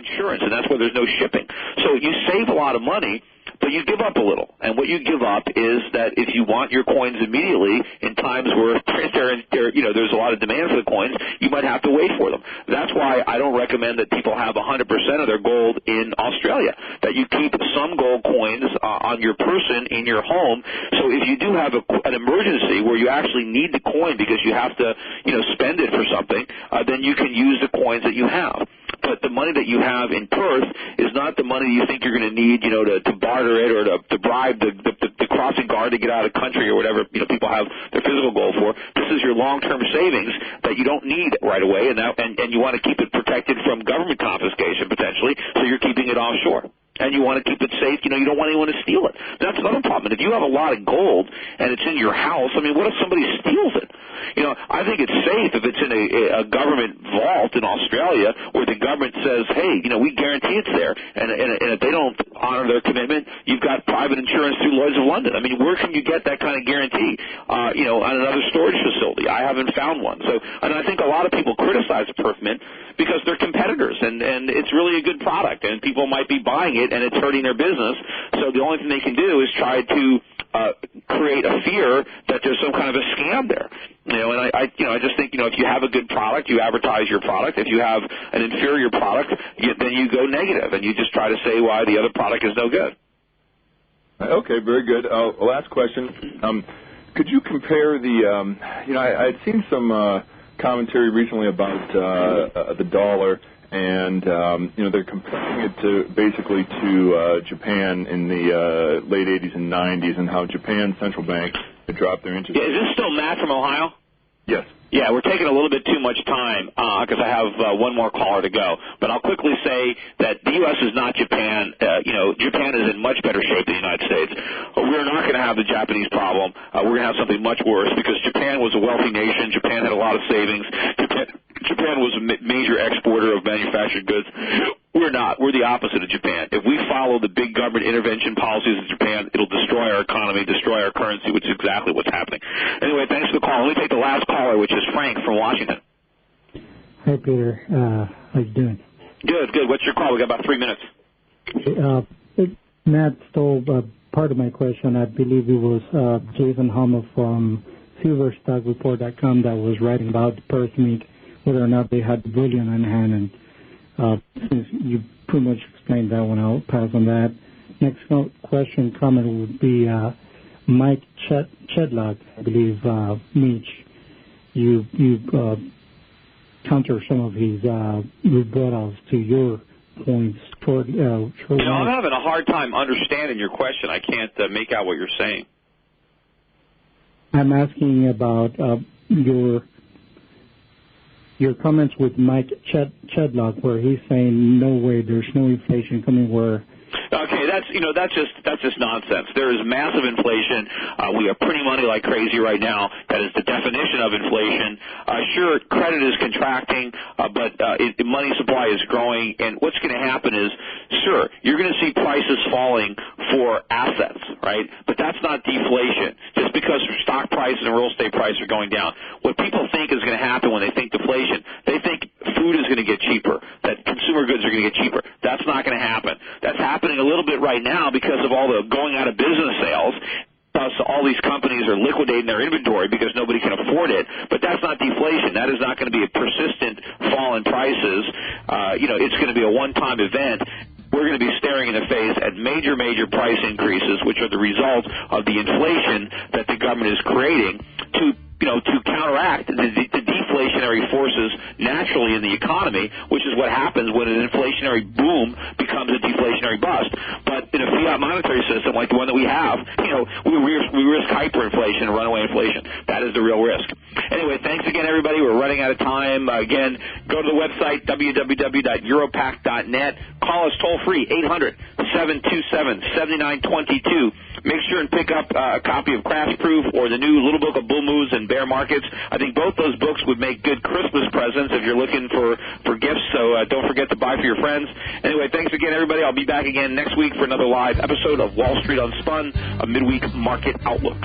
insurance, and that's why there's no shipping. So you save a lot of money, but you give up a little. And what you give up is that if you want your coins immediately in times where there's a lot of demand for the coins, you might have to wait for them. That's why I don't recommend that people have 100% of their gold in Australia, that you keep some gold coins on your person in your home. So if you do have an emergency where you actually need the coin because you have to spend it for something, then you can use the coins that you have. But the money that you have in Perth is not the money you think you're going to need, to barter it or to bribe the crossing guard to get out of the country or whatever, people have their physical goal for. This is your long-term savings that you don't need right away, and you want to keep it protected from government confiscation potentially, so you're keeping it offshore. And you want to keep it safe. You don't want anyone to steal it. That's another problem. And if you have a lot of gold and it's in your house, what if somebody steals it? I think it's safe if it's in a government vault in Australia where the government says, hey, we guarantee it's there. And if they don't honor their commitment, you've got private insurance through Lloyd's of London. Where can you get that kind of guarantee, on another storage facility? I haven't found one. And I think a lot of people criticize Perth Mint because they're competitors, and it's really a good product, and people might be buying it, and it's hurting their business. So the only thing they can do is try to create a fear that there's some kind of a scam there. And I just think, if you have a good product, you advertise your product. If you have an inferior product, then you go negative, and you just try to say why the other product is no good. Okay, very good. Last question. Could you compare the, I had seen some commentary recently about the dollar, and they're comparing it basically to Japan in the late 80s and 90s, and how Japan's central bank had dropped their interest. Yeah, is this still Matt from Ohio? Yes. Yeah, we're taking a little bit too much time because I have one more caller to go. But I'll quickly say that the U.S. is not Japan. Japan is in much better shape than the United States. We're not going to have the Japanese problem. We're going to have something much worse because Japan was a wealthy nation. Japan had a lot of savings. Japan was a major exporter of manufactured goods. We're not. We're the opposite of Japan. If we follow the big government intervention policies of Japan, it'll destroy our economy, destroy our currency, which is exactly what's happening. Anyway, thanks for the call. Let me take the last caller, which is Frank from Washington. Hi, Peter. How you doing? Good. What's your call? We got about 3 minutes. Matt stole part of my question. I believe it was Jason Hummer from SilverStockReport.com that was writing about the Perth Mint, whether or not they had the bullion on hand. And since you pretty much explained that one, I'll pass on that. Next comment would be Mike Chedlock, I believe, Mitch. You counter some of his rebuttals to your points toward. I'm having a hard time understanding your question. I can't make out what you're saying. I'm asking about your comments with Mike Chedlock, where he's saying no way, there's no inflation coming. Where okay, that's just nonsense. There is massive inflation. We are printing money like crazy right now. That is the definition of inflation. Sure, credit is contracting, but money supply is growing. And what's going to happen is, sure, you're going to see prices falling for assets, right? But that's not deflation. Just because stock prices and real estate prices are going down. What people think is going to happen when they think deflation, they think food is going to get cheaper, that consumer goods are going to get cheaper. That's not going to happen. That's happening a little bit right now because of all the going out of business sales. Plus, all these companies are liquidating their inventory because nobody can afford it. But that's not deflation. That is not going to be a persistent fall in prices. It's going to be a one-time event. We're going to be staring in the face at major price increases, which are the result of the inflation that the government is creating to counteract the deflationary forces naturally in the economy, which is what happens when an inflationary boom becomes a deflationary bust. But in a fiat monetary system like the one that we have, we risk hyperinflation and runaway inflation. That is the real risk. Anyway, thanks again, everybody. We're running out of time. Again, go to the website, www.europac.net. Call us toll-free, 800-727-7922. Make sure and pick up a copy of Crash Proof or the new Little Book of Bull Moves and Bear Markets. I think both those books would make good Christmas presents if you're looking for gifts, so don't forget to buy for your friends. Anyway, thanks again, everybody. I'll be back again next week for another live episode of Wall Street Unspun, a midweek market outlook.